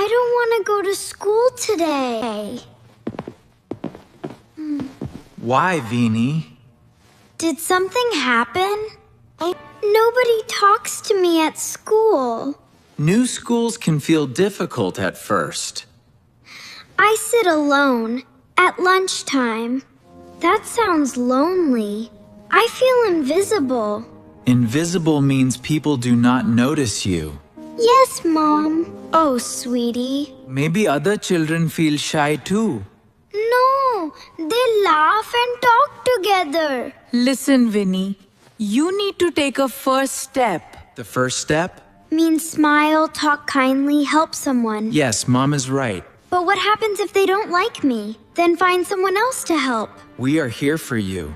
I don't want to go to school today. Why, Vini? Did something happen? Nobody talks to me at school. New schools can feel difficult at first. I sit alone at lunchtime. That sounds lonely. I feel invisible. Invisible means people do not notice you. Yes, Mom. Oh, sweetie. Maybe other children feel shy too. No, they laugh and talk together. Listen, Vini. You need to take a first step. The first step? Means smile, talk kindly, help someone. Yes, Mom is right. But what happens if they don't like me? Then find someone else to help. We are here for you.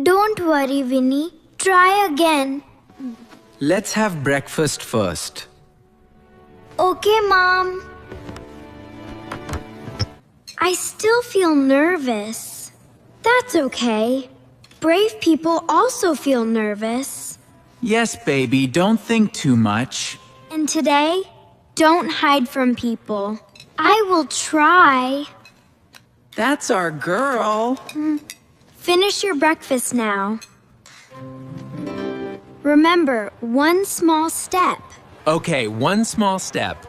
Don't worry, Vini. Try again. Let's have breakfast first. Okay, Mom. I still feel nervous. That's okay. Brave people also feel nervous. Yes, baby, don't think too much. And today, don't hide from people. I will try. That's our girl. Finish your breakfast now. Remember, one small step. Okay, one small step.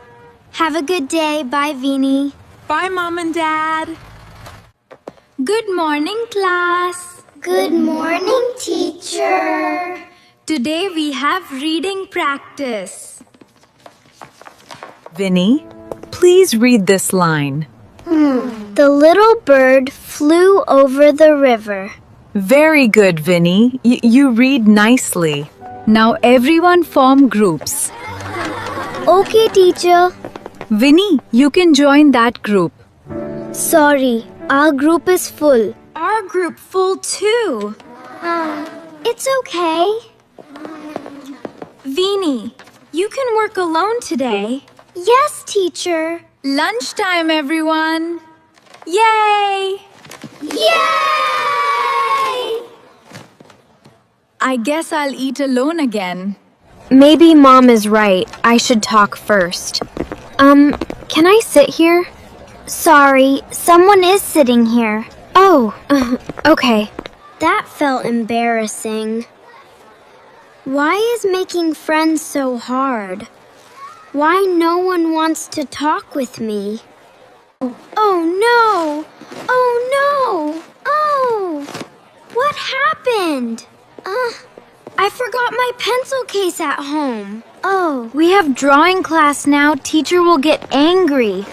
Have a good day. Bye, Vini. Bye, Mom and Dad. Good morning, class. Good morning, teacher. Today we have reading practice. Vini, please read this line. The little bird flew over the river. Very good, Vini. You read nicely. Now everyone form groups. Okay, teacher. Vini, you can join that group. Sorry, our group is full. Our group full too. It's okay. Vini, you can work alone today. Yes, teacher. Lunchtime, everyone. Yay! Yay! I guess I'll eat alone again. Maybe Mom is right. I should talk first. Can I sit here? Sorry, someone is sitting here. Oh, okay. That felt embarrassing. Why is making friends so hard? Why no one wants to talk with me? Oh no! Oh no! Oh! What happened? I forgot my pencil case at home. Oh, we have drawing class now. Teacher will get angry.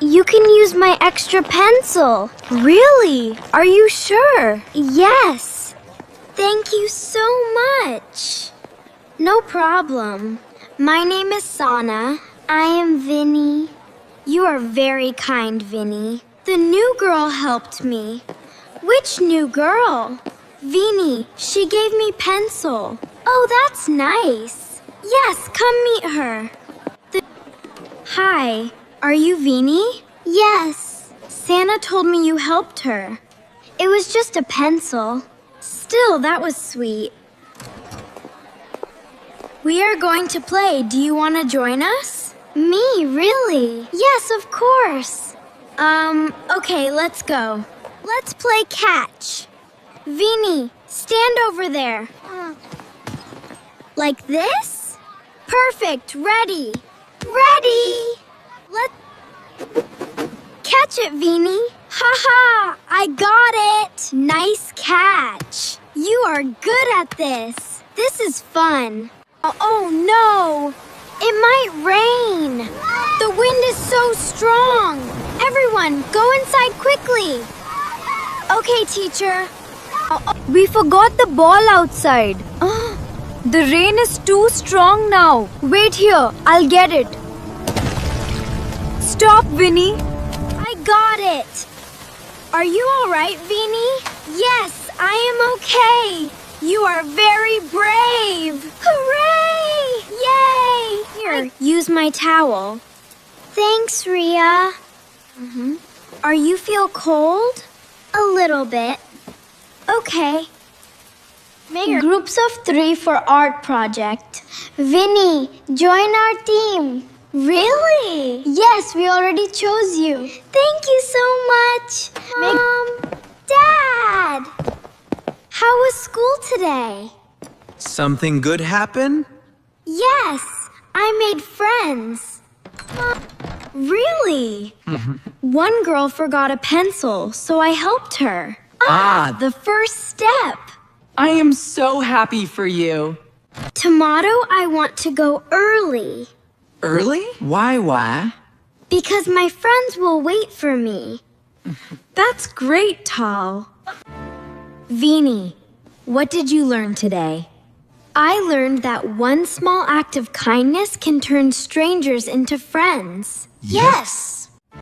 You can use my extra pencil. Really? Are you sure? Yes. Thank you so much. No problem. My name is Sana. I am Vini. You are very kind, Vini. The new girl helped me. Which new girl? Vini. She gave me pencil. Oh, that's nice. Yes, come meet her. Hi. Are you Vini? Yes. Santa told me you helped her. It was just a pencil. Still, that was sweet. We are going to play. Do you want to join us? Me, really? Yes, of course. Okay, let's go. Let's play catch. Vini, stand over there. Like this? Perfect. Ready. Ready. Let's catch it, Vini. Ha! I got it. Nice catch. You are good at this. This is fun. Oh no! It might rain. The wind is so strong. Everyone, go inside quickly. Okay, teacher. We forgot the ball outside. The rain is too strong now. Wait here. I'll get it. Stop, Vini. I got it. Are you all right, Vini? Yes, I am okay. You are very brave. Hooray! Yay! Here, use my towel. Thanks, Ria. Are you feel cold? A little bit. Okay. Groups of 3 for art project. Vini, join our team. Really? Yes, Yes, we already chose you. Thank you so much. Mom, Dad. How was school today? Something good happen? Yes, I made friends. Really? One girl forgot a pencil, so I helped her. The first step. I am so happy for you. Tomato, I want to go early. Early? Why? Because my friends will wait for me. That's great, Tal. Vini, what did you learn today? I learned that one small act of kindness can turn strangers into friends. Yes.